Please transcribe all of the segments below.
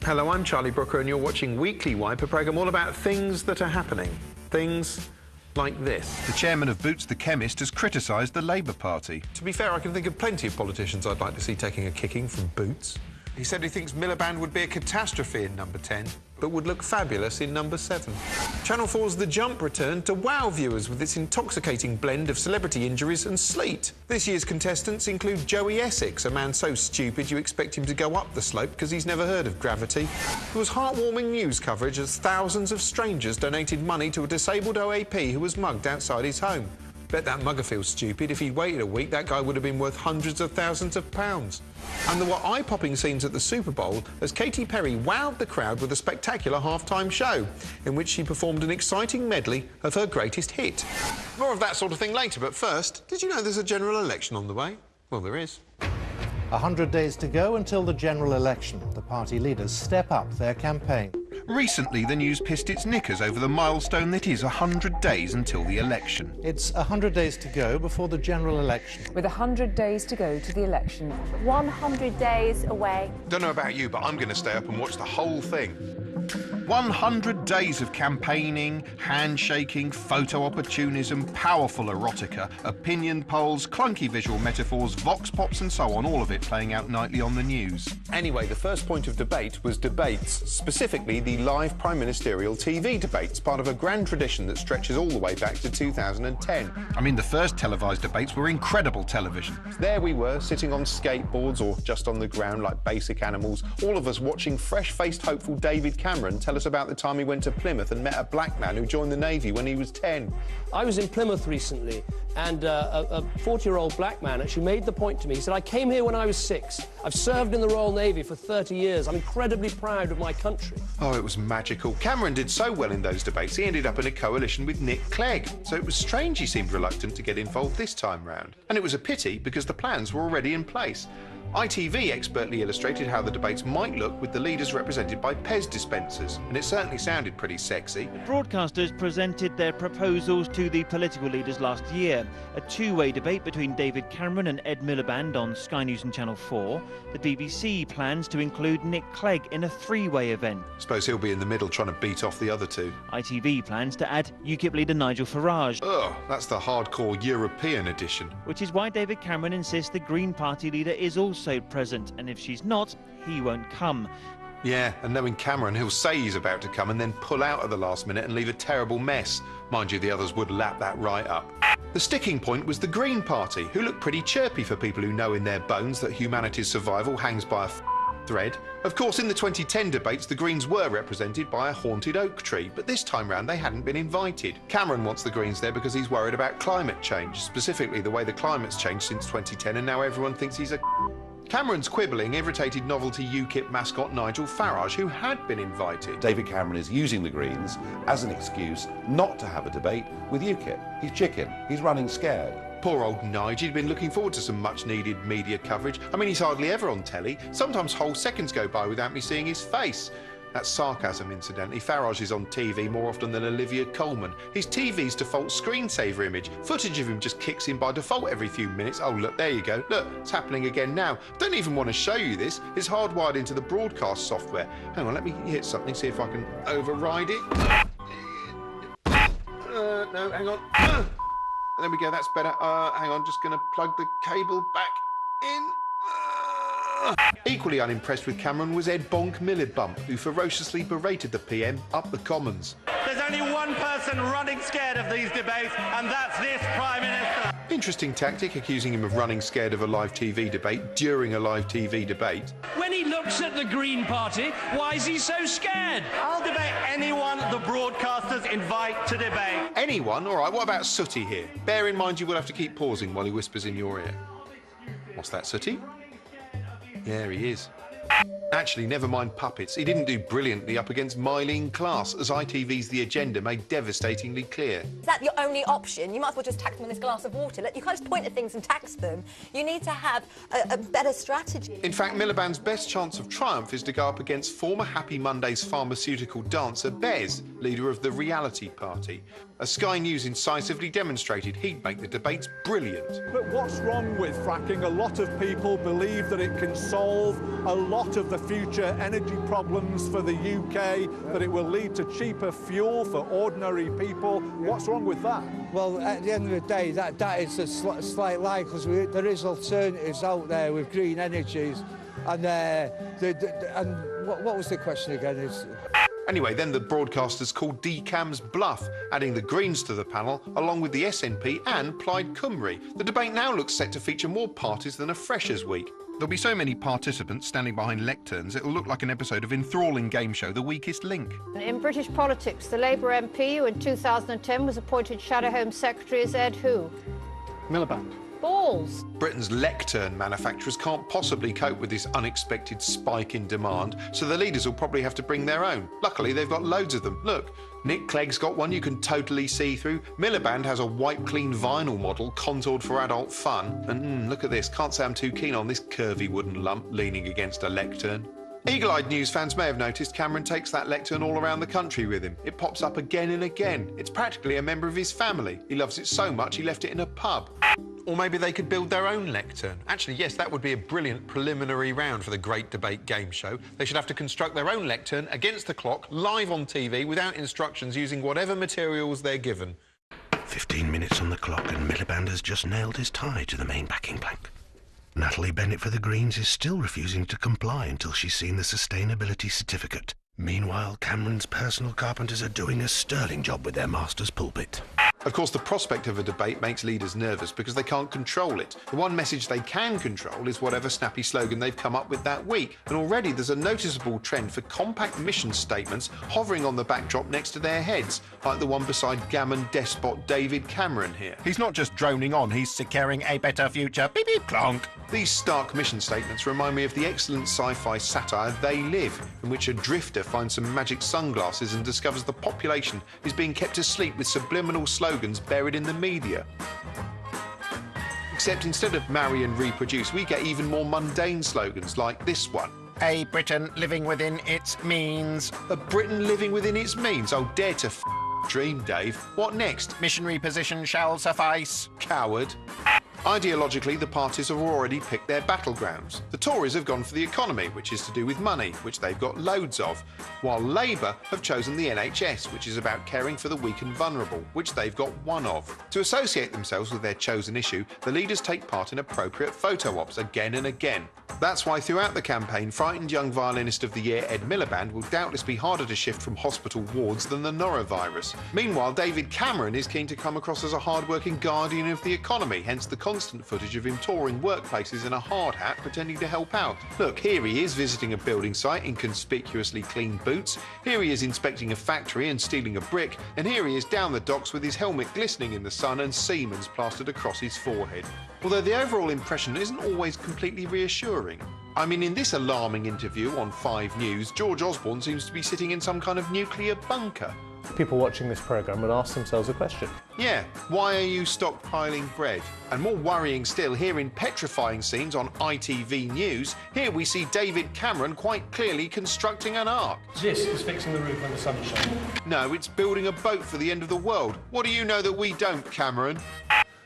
Hello, I'm Charlie Brooker and you're watching Weekly Wipe, a programme all about things that are happening. Things like this. The chairman of Boots the Chemist has criticised the Labour Party. To be fair, I can think of plenty of politicians I'd like to see taking a kicking from Boots. He said he thinks Miliband would be a catastrophe in number 10, but would look fabulous in number 7. Channel 4's The Jump returned to wow viewers with its intoxicating blend of celebrity injuries and sleet. This year's contestants include Joey Essex, a man so stupid you expect him to go up the slope because he's never heard of gravity. There was heartwarming news coverage as thousands of strangers donated money to a disabled OAP who was mugged outside his home. Bet that mugger feels stupid. If he'd waited a week, that guy would have been worth hundreds of thousands of pounds. And there were eye-popping scenes at the Super Bowl as Katy Perry wowed the crowd with a spectacular half-time show in which she performed an exciting medley of her greatest hit. More of that sort of thing later, but first, did you know there's a general election on the way? Well, there is. 100 days to go until the general election. The party leaders step up their campaign. Recently, the news pissed its knickers over the milestone that is 100 days until the election. It's 100 days to go before the general election. With 100 days to go to the election. 100 days away. Don't know about you, but I'm going to stay up and watch the whole thing. 100 days of campaigning, handshaking, photo opportunism, powerful erotica, opinion polls, clunky visual metaphors, vox pops and so on, all of it playing out nightly on the news. Anyway, the first point of debate was debates, specifically the live Prime Ministerial TV debates, part of a grand tradition that stretches all the way back to 2010. I mean, the first televised debates were incredible television. There we were, sitting on skateboards or just on the ground like basic animals, all of us watching fresh-faced hopeful David Cameron tell us about the time he went to Plymouth and met a black man who joined the Navy when he was 10. I was in Plymouth recently, and a 40-year-old black man actually made the point to me. He said, I came here when I was 6. I've served in the Royal Navy for 30 years. I'm incredibly proud of my country. Oh, it was magical. Cameron did so well in those debates, he ended up in a coalition with Nick Clegg. So it was strange he seemed reluctant to get involved this time round. And it was a pity because the plans were already in place. ITV expertly illustrated how the debates might look with the leaders represented by Pez dispensers, and it certainly sounded pretty sexy. Broadcasters presented their proposals to the political leaders last year. A two-way debate between David Cameron and Ed Miliband on Sky News and Channel 4. The BBC plans to include Nick Clegg in a three-way event. Suppose he'll be in the middle trying to beat off the other two. ITV plans to add UKIP leader Nigel Farage. Ugh, that's the hardcore European edition. Which is why David Cameron insists the Green Party leader is also present, and if she's not, he won't come. Yeah, and knowing Cameron, he'll say he's about to come and then pull out at the last minute and leave a terrible mess. Mind you, the others would lap that right up. The sticking point was the Green Party, who look pretty chirpy for people who know in their bones that humanity's survival hangs by a thread. Of course, in the 2010 debates, the Greens were represented by a haunted oak tree, but this time round they hadn't been invited. Cameron wants the Greens there because he's worried about climate change, specifically the way the climate's changed since 2010, and now everyone thinks he's a... Cameron's quibbling irritated novelty UKIP mascot Nigel Farage, who had been invited. David Cameron is using the Greens as an excuse not to have a debate with UKIP. He's chicken. He's running scared. Poor old Nigel, he'd been looking forward to some much-needed media coverage. I mean, he's hardly ever on telly. Sometimes whole seconds go by without me seeing his face. That's sarcasm, incidentally. Farage is on TV more often than Olivia Colman. His TV's default screensaver image. Footage of him just kicks in by default every few minutes. Oh, look, there you go. Look, it's happening again now. Don't even want to show you this. It's hardwired into the broadcast software. Hang on, let me hit something, see if I can override it. No, hang on. There we go, that's better. Hang on, just going to plug the cable back in. Equally unimpressed with Cameron was Ed Bonk Milibump, who ferociously berated the PM up the Commons. There's only one person running scared of these debates, and that's this Prime Minister. Interesting tactic, accusing him of running scared of a live TV debate during a live TV debate. When he looks at the Green Party, why is he so scared? I'll debate anyone the broadcasters invite to debate. Anyone? All right, what about Sooty here? Bear in mind you will have to keep pausing while he whispers in your ear. What's that, Sooty? There he is. Actually, never mind puppets. He didn't do brilliantly up against Mylene Class, as ITV's The Agenda made devastatingly clear. Is that your only option? You might as well just tax them on this glass of water. Look, you can't just point at things and tax them. You need to have a better strategy. In fact, Miliband's best chance of triumph is to go up against former Happy Mondays pharmaceutical dancer Bez, leader of the Reality Party. As Sky News incisively demonstrated, he'd make the debates brilliant. But what's wrong with fracking? A lot of people believe that it can solve a lot lot of the future energy problems for the UK, that it will lead to cheaper fuel for ordinary people. What's wrong with that? Well, at the end of the day, that is a slight lie, because there is alternatives out there with green energies. And, what was the question again? Anyway, then the broadcasters called DCAM's bluff, adding the Greens to the panel, along with the SNP and Plaid Cymru. The debate now looks set to feature more parties than a Freshers' Week. There'll be so many participants standing behind lecterns, it'll look like an episode of enthralling game show The Weakest Link. In British politics, the Labour MP who in 2010 was appointed Shadow Home Secretary is Ed who? Miliband. Balls. Britain's lectern manufacturers can't possibly cope with this unexpected spike in demand, so the leaders will probably have to bring their own. Luckily, they've got loads of them. Look, Nick Clegg's got one you can totally see through. Miliband has a wipe clean vinyl model contoured for adult fun. And look at this, can't say I'm too keen on this curvy wooden lump leaning against a lectern. Eagle-eyed news fans may have noticed Cameron takes that lectern all around the country with him. It pops up again and again. It's practically a member of his family. He loves it so much he left it in a pub. Or maybe they could build their own lectern. Actually, yes, that would be a brilliant preliminary round for the Great Debate game show. They should have to construct their own lectern against the clock, live on TV, without instructions, using whatever materials they're given. 15 minutes on the clock and Miliband has just nailed his tie to the main backing plank. Natalie Bennett for the Greens is still refusing to comply until she's seen the sustainability certificate. Meanwhile, Cameron's personal carpenters are doing a sterling job with their master's pulpit. Of course, the prospect of a debate makes leaders nervous because they can't control it. The one message they can control is whatever snappy slogan they've come up with that week. And already there's a noticeable trend for compact mission statements hovering on the backdrop next to their heads, like the one beside gammon despot David Cameron here. He's not just droning on, he's securing a better future. Beep, beep, clonk. These stark mission statements remind me of the excellent sci-fi satire They Live, in which a drifter finds some magic sunglasses and discovers the population is being kept asleep with subliminal slogans buried in the media. Except instead of marry and reproduce, we get even more mundane slogans like this one. A Britain living within its means. A Britain living within its means? Oh, dare to dream, Dave. What next? Missionary position shall suffice. Coward. Ideologically, the parties have already picked their battlegrounds. The Tories have gone for the economy, which is to do with money, which they've got loads of, while Labour have chosen the NHS, which is about caring for the weak and vulnerable, which they've got one of. To associate themselves with their chosen issue, the leaders take part in appropriate photo ops again and again. That's why throughout the campaign, frightened young violinist of the year Ed Miliband will doubtless be harder to shift from hospital wards than the norovirus. Meanwhile, David Cameron is keen to come across as a hard-working guardian of the economy, hence the constant footage of him touring workplaces in a hard hat pretending to help out. Look, here he is visiting a building site in conspicuously clean boots, here he is inspecting a factory and stealing a brick, and here he is down the docks with his helmet glistening in the sun and Siemens plastered across his forehead. Although the overall impression isn't always completely reassuring. I mean, in this alarming interview on 5 News, George Osborne seems to be sitting in some kind of nuclear bunker. People watching this programme would ask themselves a question. Yeah, why are you stockpiling bread? And more worrying still, here in petrifying scenes on ITV News, here we see David Cameron quite clearly constructing an ark. This is fixing the roof when the sun is shining. No, it's building a boat for the end of the world. What do you know that we don't, Cameron?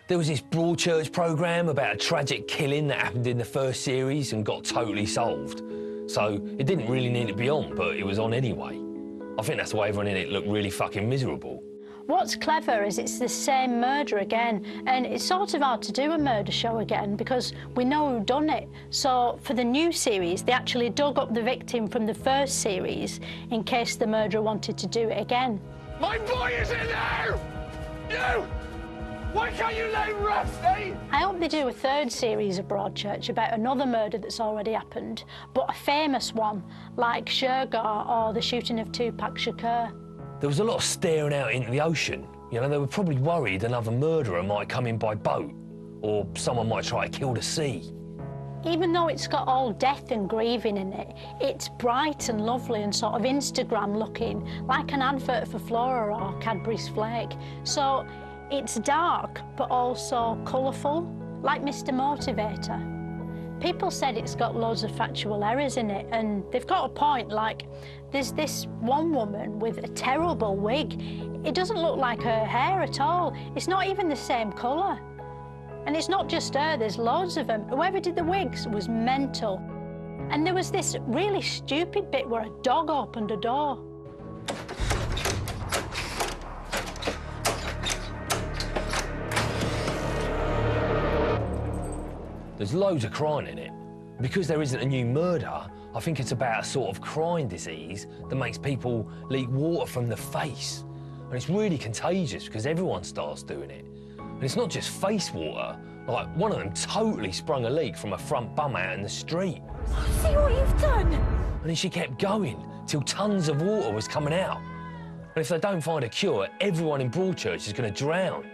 There was this Broadchurch programme about a tragic killing that happened in the first series and got totally solved. So it didn't really need to be on, but it was on anyway. I think that's why everyone in it looked really fucking miserable. What's clever is it's the same murder again, and it's sort of hard to do a murder show again because we know who done it. So for the new series, they actually dug up the victim from the first series in case the murderer wanted to do it again. My boy is in there! You! Why can't you let him rest, eh? I hope they do a third series of Broadchurch about another murder that's already happened, but a famous one, like Shergar or the shooting of Tupac Shakur. There was a lot of staring out into the ocean. You know, they were probably worried another murderer might come in by boat, or someone might try to kill the sea. Even though it's got all death and grieving in it, it's bright and lovely and sort of Instagram looking, like an advert for Flora or Cadbury's Flake. So it's dark, but also colourful, like Mr. Motivator. People said it's got loads of factual errors in it, and they've got a point, like, there's this one woman with a terrible wig. It doesn't look like her hair at all. It's not even the same colour. And it's not just her, there's loads of them. Whoever did the wigs was mental. And there was this really stupid bit where a dog opened a door. There's loads of crying in it. Because there isn't a new murder, I think it's about a sort of crying disease that makes people leak water from the face. And it's really contagious because everyone starts doing it. And it's not just face water. Like, one of them totally sprung a leak from a front bum out in the street. See what you've done? And then she kept going till tons of water was coming out. And if they don't find a cure, everyone in Broadchurch is going to drown.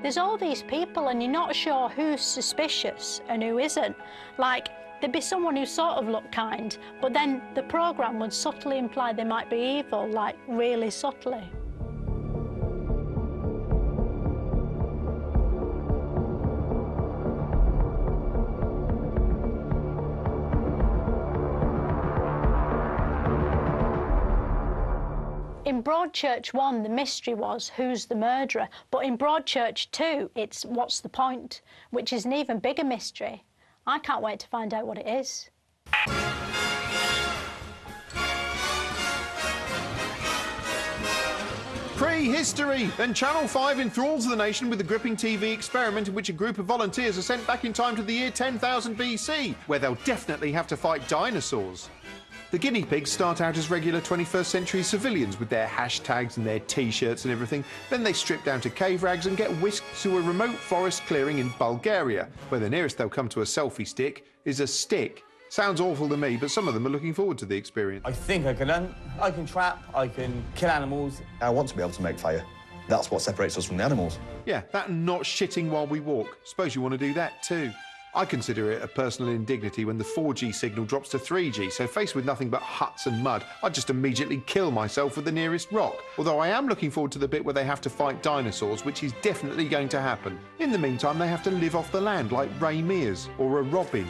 There's all these people and you're not sure who's suspicious and who isn't. Like, there'd be someone who sort of looked kind, but then the programme would subtly imply they might be evil, like really subtly. In Broadchurch 1, the mystery was who's the murderer, but in Broadchurch 2, it's what's the point, which is an even bigger mystery. I can't wait to find out what it is. Prehistory! Then Channel 5 enthralls the nation with the gripping TV experiment in which a group of volunteers are sent back in time to the year 10,000 BC, where they'll definitely have to fight dinosaurs. The guinea pigs start out as regular 21st century civilians with their hashtags and their T-shirts and everything. Then they strip down to cave rags and get whisked to a remote forest clearing in Bulgaria, where the nearest they'll come to a selfie stick is a stick. Sounds awful to me, but some of them are looking forward to the experience. I think I can trap, I can kill animals. I want to be able to make fire. That's what separates us from the animals. Yeah, that and not shitting while we walk. Suppose you want to do that too. I consider it a personal indignity when the 4G signal drops to 3G, so faced with nothing but huts and mud, I'd just immediately kill myself with the nearest rock. Although I am looking forward to the bit where they have to fight dinosaurs, which is definitely going to happen. In the meantime, they have to live off the land like Ray Mears or a robin.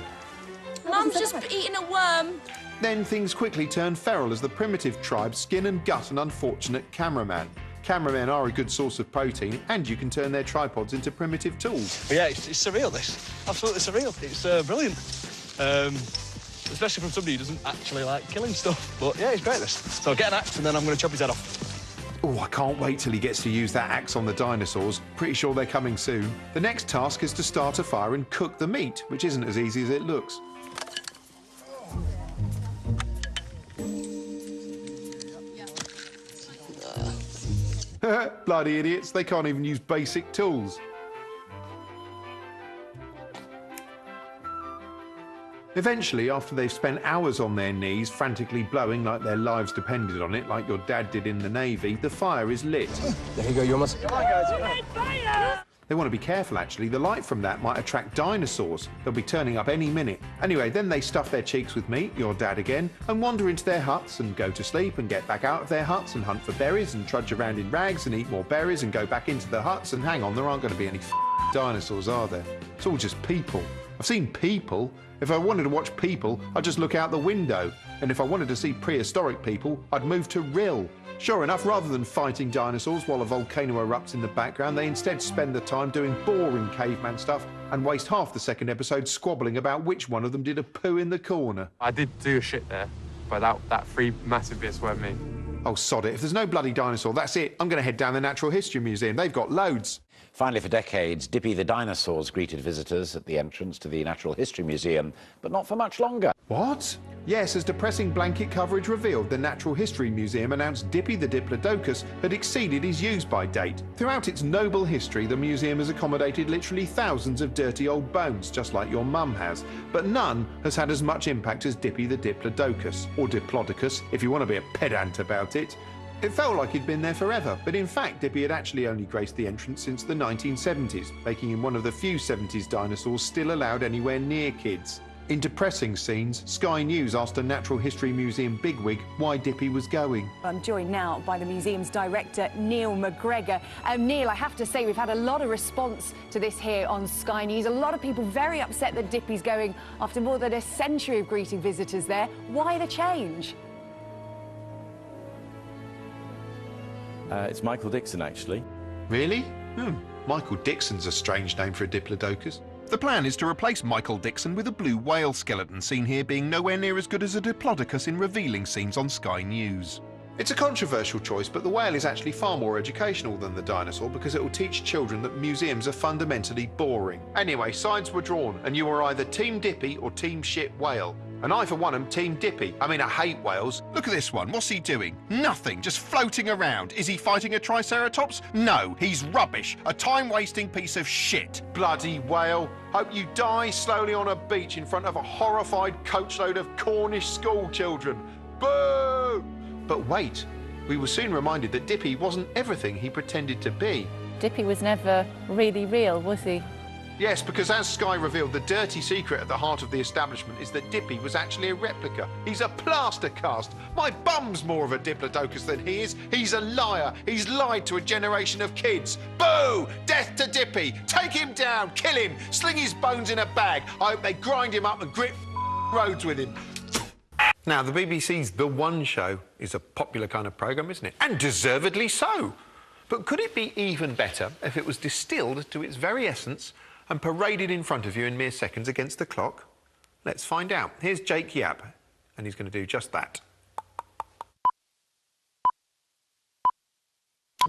Mum's just eating a worm. Then things quickly turn feral as the primitive tribe skin and gut an unfortunate cameraman. Cameramen are a good source of protein, and you can turn their tripods into primitive tools. But yeah, it's surreal, this. Absolutely surreal. It's brilliant. Especially from somebody who doesn't actually like killing stuff. But yeah, it's great, this. So I'll get an axe and then I'm going to chop his head off. Oh, I can't wait till he gets to use that axe on the dinosaurs. Pretty sure they're coming soon. The next task is to start a fire and cook the meat, which isn't as easy as it looks. Bloody idiots, they can't even use basic tools. Eventually, after they've spent hours on their knees, frantically blowing like their lives depended on it, like your dad did in the Navy, the fire is lit. There you go, you almost... Come on, guys. They want to be careful, actually. The light from that might attract dinosaurs. They'll be turning up any minute. Anyway, then they stuff their cheeks with meat, your dad again, and wander into their huts and go to sleep and get back out of their huts and hunt for berries and trudge around in rags and eat more berries and go back into the huts and hang on, there aren't going to be any dinosaurs, are there? It's all just people. I've seen people. If I wanted to watch people, I'd just look out the window. And if I wanted to see prehistoric people, I'd move to Rill. Sure enough, rather than fighting dinosaurs while a volcano erupts in the background, they instead spend the time doing boring caveman stuff and waste half the second episode squabbling about which one of them did a poo in the corner. I did do a shit there, but that three massive bits weren't me. Oh, sod it. If there's no bloody dinosaur, that's it. I'm going to head down the Natural History Museum. They've got loads. Finally, for decades, Dippy the dinosaurs greeted visitors at the entrance to the Natural History Museum, but not for much longer. What? Yes, as depressing blanket coverage revealed, the Natural History Museum announced Dippy the Diplodocus had exceeded his use-by date. Throughout its noble history, the museum has accommodated literally thousands of dirty old bones, just like your mum has, but none has had as much impact as Dippy the Diplodocus, or Diplodocus, if you want to be a pedant about it. It felt like he'd been there forever, but in fact Dippy had actually only graced the entrance since the 1970s, making him one of the few 70s dinosaurs still allowed anywhere near kids. In depressing scenes, Sky News asked a Natural History Museum bigwig why Dippy was going. I'm joined now by the museum's director, Neil McGregor. Neil, I have to say we've had a lot of response to this here on Sky News. A lot of people very upset that Dippy's going after more than a century of greeting visitors there. Why the change? It's Michael Dixon, actually. Really? Michael Dixon's a strange name for a Diplodocus. The plan is to replace Michael Dixon with a blue whale skeleton, seen here being nowhere near as good as a Diplodocus in revealing scenes on Sky News. It's a controversial choice, but the whale is actually far more educational than the dinosaur because it will teach children that museums are fundamentally boring. Anyway, sides were drawn, and you were either Team Dippy or Team Shit Whale. And I, for one, am Team Dippy. I mean, I hate whales. Look at this one. What's he doing? Nothing. Just floating around. Is he fighting a Triceratops? No, he's rubbish. A time-wasting piece of shit. Bloody whale. Hope you die slowly on a beach in front of a horrified coachload of Cornish school children. Boo! But wait, we were soon reminded that Dippy wasn't everything he pretended to be. Dippy was never really real, was he? Yes, because as Sky revealed, the dirty secret at the heart of the establishment is that Dippy was actually a replica. He's a plaster cast. My bum's more of a Diplodocus than he is. He's a liar. He's lied to a generation of kids. Boo! Death to Dippy! Take him down, kill him, sling his bones in a bag. I hope they grind him up and grit roads with him. Now, the BBC's The One Show is a popular kind of programme, isn't it? And deservedly so. But could it be even better if it was distilled to its very essence and paraded in front of you in mere seconds against the clock? Let's find out. Here's Jake Yap, and he's going to do just that.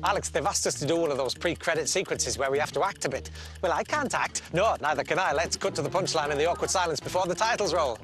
Alex, they've asked us to do one of those pre-credit sequences where we have to act a bit. Well, I can't act. No, neither can I. Let's cut to the punchline in the awkward silence before the titles roll.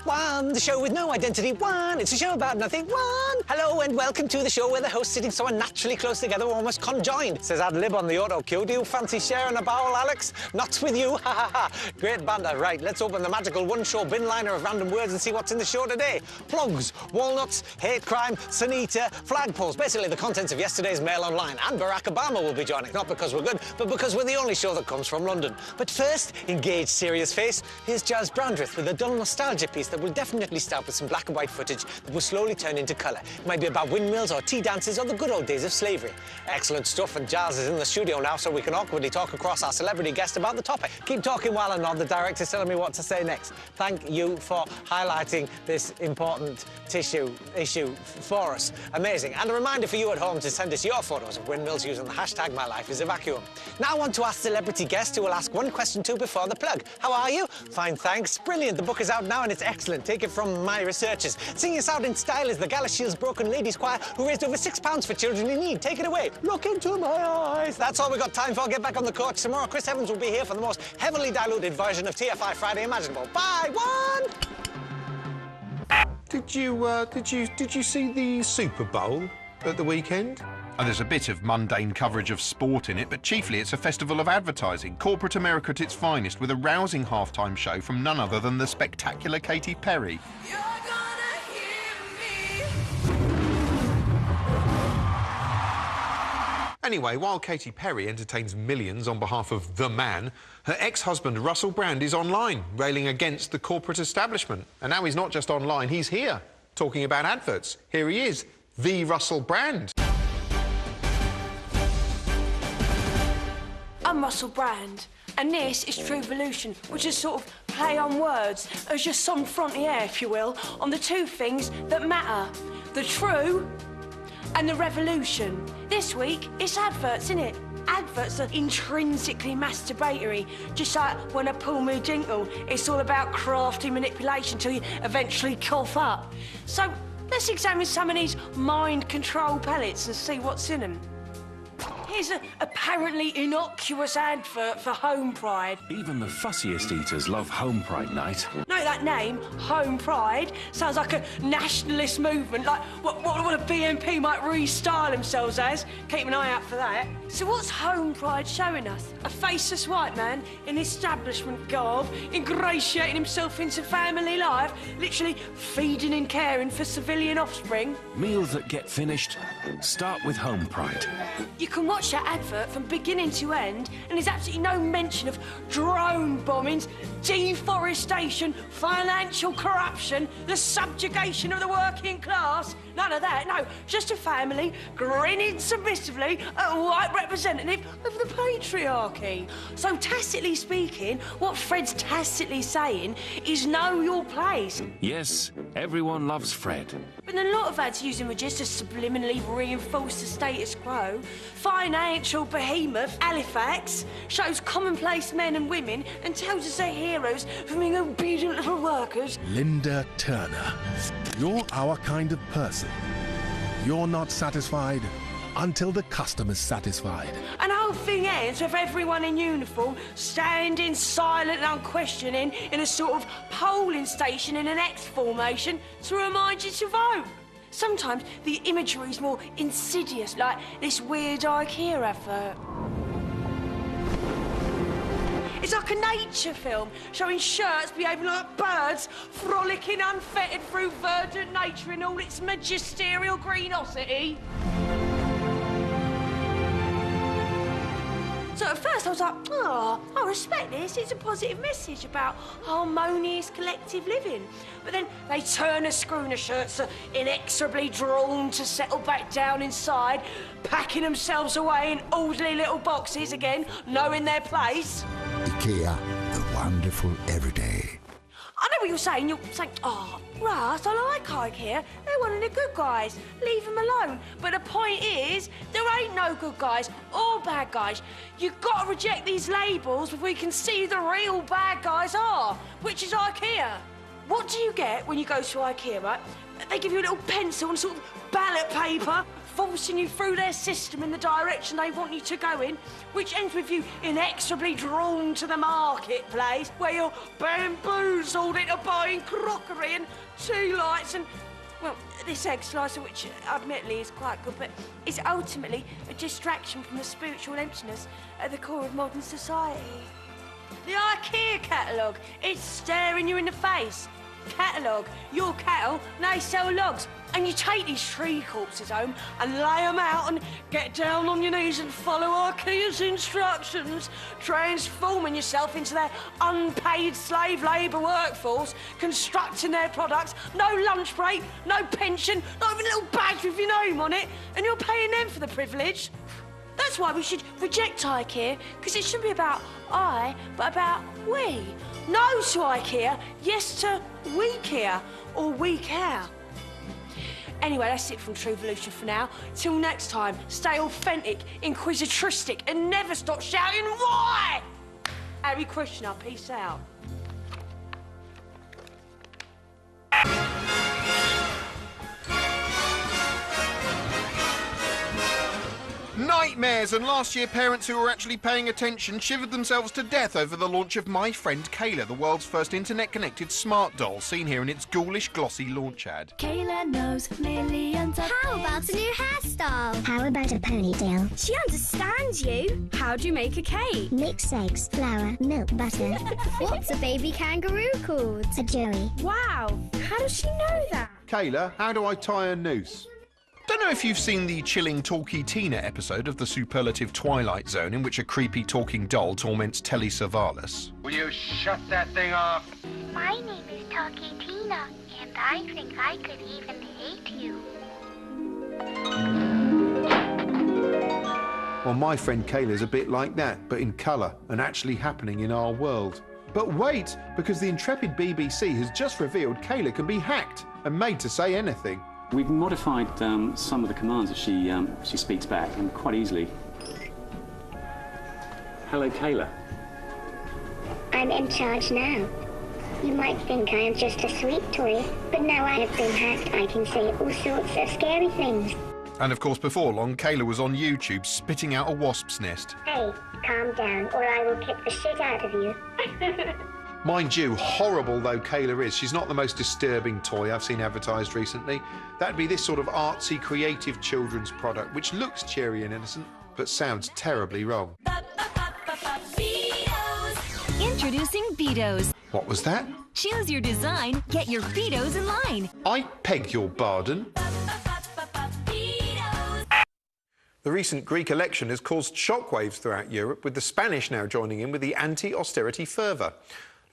One, the show with no identity. One, it's a show about nothing. One. Hello and welcome to the show where the hosts sitting so unnaturally close together are almost conjoined. It says ad lib on the auto cue. Do you fancy sharing a bowel, Alex? Not with you. Ha ha ha. Great banter. Right, let's open the magical one-show bin liner of random words and see what's in the show today. Plugs, walnuts, hate crime, Sunita, flagpoles. Basically the contents of yesterday's Mail Online. And Barack Obama will be joining. Not because we're good, but because we're the only show that comes from London. But first, engage serious face. Here's Jazz Brandreth with a dull nostalgia piece that will definitely start with some black and white footage that will slowly turn into colour. It might be about windmills or tea dances or the good old days of slavery. Excellent stuff, and Jazz is in the studio now so we can awkwardly talk across our celebrity guest about the topic. Keep talking while I nod. The director's telling me what to say next. Thank you for highlighting this important issue for us. Amazing. And a reminder for you at home to send us your photos of windmills using the hashtag MyLifeIsAVacuum. Now I want to ask celebrity guest who will ask one question to before the plug. How are you? Fine, thanks. Brilliant. The book is out now and it's excellent. Take it from my researchers. Singing us out in style is the Galashiels Broken Ladies Choir, who raised over £6 for children in need. Take it away. Look into my eyes. That's all we've got time for. Get back on the coach. Tomorrow, Chris Evans will be here for the most heavily diluted version of TFI Friday imaginable. Bye, one! Did you see the Super Bowl at the weekend? And there's a bit of mundane coverage of sport in it, but chiefly it's a festival of advertising. Corporate America at its finest, with a rousing halftime show from none other than the spectacular Katy Perry. Anyway, while Katy Perry entertains millions on behalf of the man, her ex-husband Russell Brand is online, railing against the corporate establishment. And now he's not just online, he's here, talking about adverts. Here he is, the Russell Brand. I'm Russell Brand, and this is True Evolution, which is sort of play on words, as just some frontier, if you will, on the two things that matter, the true and the revolution. This week, it's adverts, innit? Adverts are intrinsically masturbatory, just like when I pull my dinkle, it's all about crafty manipulation till you eventually cough up. So let's examine some of these mind control pellets and see what's in them. Here's an apparently innocuous advert for Home Pride. Even the fussiest eaters love Home Pride night. Know that name, Home Pride? Sounds like a nationalist movement, like what a BNP might restyle themselves as. Keep an eye out for that. So what's Home Pride showing us? A faceless white man in establishment garb, ingratiating himself into family life, literally feeding and caring for civilian offspring. Meals that get finished start with Home Pride. You can watch that advert from beginning to end, and there's absolutely no mention of drone bombings, deforestation, financial corruption, the subjugation of the working class. None of that, no. Just a family grinning submissively at a white representative of the patriarchy. So, tacitly speaking, what Fred's tacitly saying is know your place. Yes, everyone loves Fred. But a lot of ads using registers to subliminally reinforce the status quo. Financial behemoth Halifax shows commonplace men and women and tells us they're heroes for being obedient little workers. Linda Turner, you're our kind of person. You're not satisfied until the customer's satisfied. And the whole thing ends with everyone in uniform standing silent and unquestioning in a sort of polling station in an X formation to remind you to vote. Sometimes the imagery is more insidious, like this weird IKEA advert. It's like a nature film, showing shirts behaving like birds, frolicking unfettered through verdant nature in all its magisterial greenosity. So at first I was like, oh, I respect this. It's a positive message about harmonious collective living. But then they turn the schooner shirts are inexorably drawn to settle back down inside, packing themselves away in orderly little boxes again, knowing their place. IKEA, the wonderful everyday. I know what you're saying. You're saying, oh, Russ, I like IKEA. They're one of the good guys. Leave them alone. But the point is, there ain't no good guys or bad guys. You've got to reject these labels before you can see the real bad guys are, which is IKEA. What do you get when you go to IKEA, right? They give you a little pencil and sort of ballot paper, forcing you through their system in the direction they want you to go in, which ends with you inexorably drawn to the marketplace, where you're bamboozled into buying crockery and tea lights and, well, this egg slicer, which admittedly is quite good, but is ultimately a distraction from the spiritual emptiness at the core of modern society. The IKEA catalogue, it's staring you in the face. Catalogue, your cattle, they sell logs. And you take these tree corpses home and lay them out and get down on your knees and follow IKEA's instructions, transforming yourself into their unpaid slave labour workforce, constructing their products, no lunch break, no pension, not even a little badge with your name on it, and you're paying them for the privilege. That's why we should reject IKEA, because it shouldn't be about I, but about we. No to IKEA, yes to we care, or we care. Anyway, that's it from Truevolution for now. Till next time, stay authentic, inquisitristic, and never stop shouting, why? Harry Krishna, peace out. Nightmares, and last year parents who were actually paying attention shivered themselves to death over the launch of My Friend Kayla, the world's first internet-connected smart doll, seen here in its ghoulish, glossy launch ad. Kayla knows millions of How about a new hairstyle? How about a ponytail? She understands you. How do you make a cake? Mix eggs, flour, milk, butter. What's a baby kangaroo called? A joey. Wow, how does she know that? Kayla, how do I tie a noose? Don't know if you've seen the chilling Talkie Tina episode of the superlative Twilight Zone in which a creepy talking doll torments Telly Savalas. Will you shut that thing off? My name is Talkie Tina, and I think I could even hate you. Well, My Friend Kayla's a bit like that, but in colour and actually happening in our world. But wait, because the intrepid BBC has just revealed Kayla can be hacked and made to say anything. We've modified some of the commands that she speaks back, and quite easily. Hello, Kayla. I'm in charge now. You might think I am just a sweet toy, but now I have been hacked, I can say all sorts of scary things. And of course, before long, Kayla was on YouTube spitting out a wasp's nest. Hey, calm down, or I will kick the shit out of you. Mind you, horrible though Kayla is, she's not the most disturbing toy I've seen advertised recently. That'd be this sort of artsy, creative children's product, which looks cheery and innocent, but sounds terribly wrong. Introducing Beatos. What was that? Choose your design, get your Beatos in line. I beg your pardon. The recent Greek election has caused shockwaves throughout Europe, with the Spanish now joining in with the anti-austerity fervour.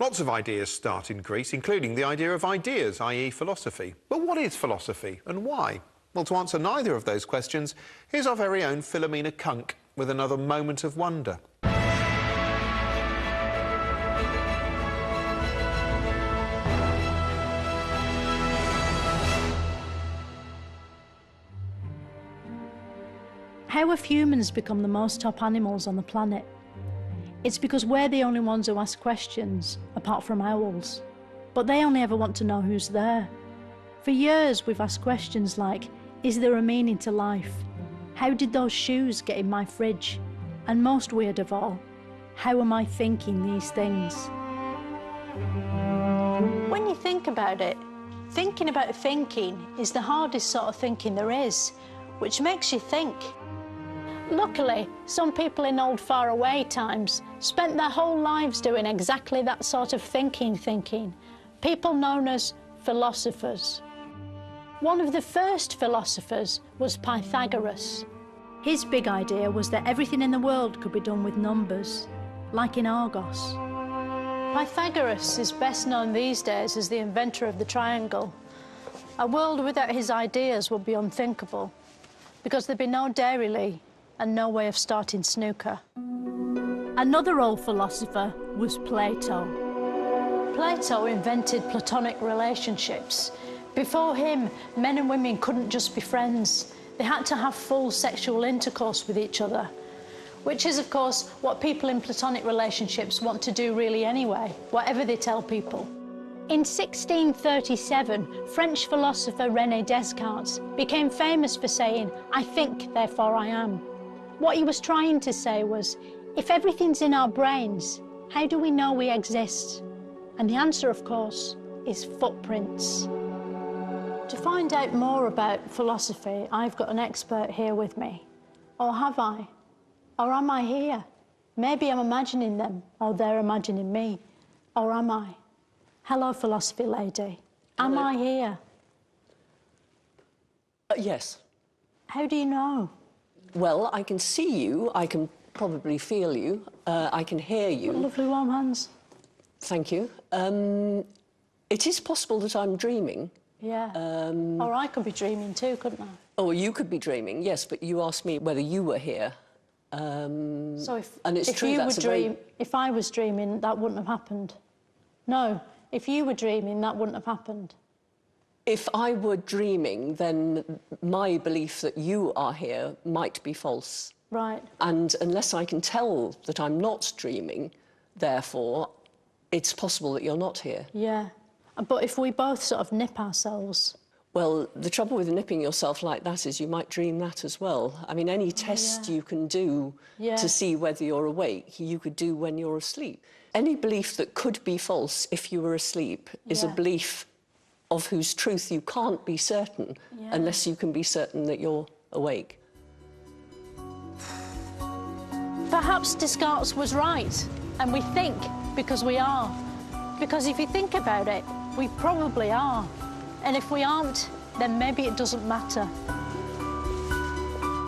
Lots of ideas start in Greece, including the idea of ideas, i.e. philosophy. But what is philosophy and why? Well, to answer neither of those questions, here's our very own Philomena Kunk with another moment of wonder. How have humans become the most top animals on the planet? It's because we're the only ones who ask questions, apart from owls. But they only ever want to know who's there. For years we've asked questions like, is there a meaning to life? How did those shoes get in my fridge? And most weird of all, how am I thinking these things? When you think about it, thinking about thinking is the hardest sort of thinking there is, which makes you think. Luckily, some people in old faraway times spent their whole lives doing exactly that sort of thinking. People known as philosophers. One of the first philosophers was Pythagoras. His big idea was that everything in the world could be done with numbers, like in Argos. Pythagoras is best known these days as the inventor of the triangle. A world without his ideas would be unthinkable, because there'd be no Dairylea and no way of starting snooker. Another old philosopher was Plato. Plato invented Platonic relationships. Before him, men and women couldn't just be friends. They had to have full sexual intercourse with each other, which is, of course, what people in Platonic relationships want to do really anyway, whatever they tell people. In 1637, French philosopher René Descartes became famous for saying, "I think, therefore I am." What he was trying to say was, if everything's in our brains, how do we know we exist? And the answer, of course, is footprints. To find out more about philosophy, I've got an expert here with me. Or have I? Or am I here? Maybe I'm imagining them, or they're imagining me. Or am I? Hello, philosophy lady. Am I here? Yes. How do you know? Well, I can see you, I can probably feel you, I can hear you. What lovely warm hands. Thank you. It is possible that I'm dreaming. Yeah. Or I could be dreaming too, couldn't I? Or you could be dreaming, yes, but you asked me whether you were here. So and it's true, if I was dreaming, that wouldn't have happened. No, if you were dreaming, that wouldn't have happened. If I were dreaming, then my belief that you are here might be false. Right. And unless I can tell that I'm not dreaming, therefore, it's possible that you're not here. Yeah. But if we both sort of nip ourselves... Well, the trouble with nipping yourself like that is you might dream that as well. I mean, any test you can do to see whether you're awake, you could do when you're asleep. Any belief that could be false if you were asleep is a belief of whose truth you can't be certain unless you can be certain that you're awake. Perhaps Descartes was right, and we think because we are. Because if you think about it, we probably are. And if we aren't, then maybe it doesn't matter.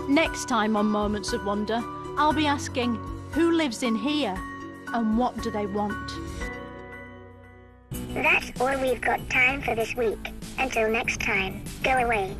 Next time on Moments of Wonder, I'll be asking, who lives in here and what do they want? That's all we've got time for this week. Until next time, go away.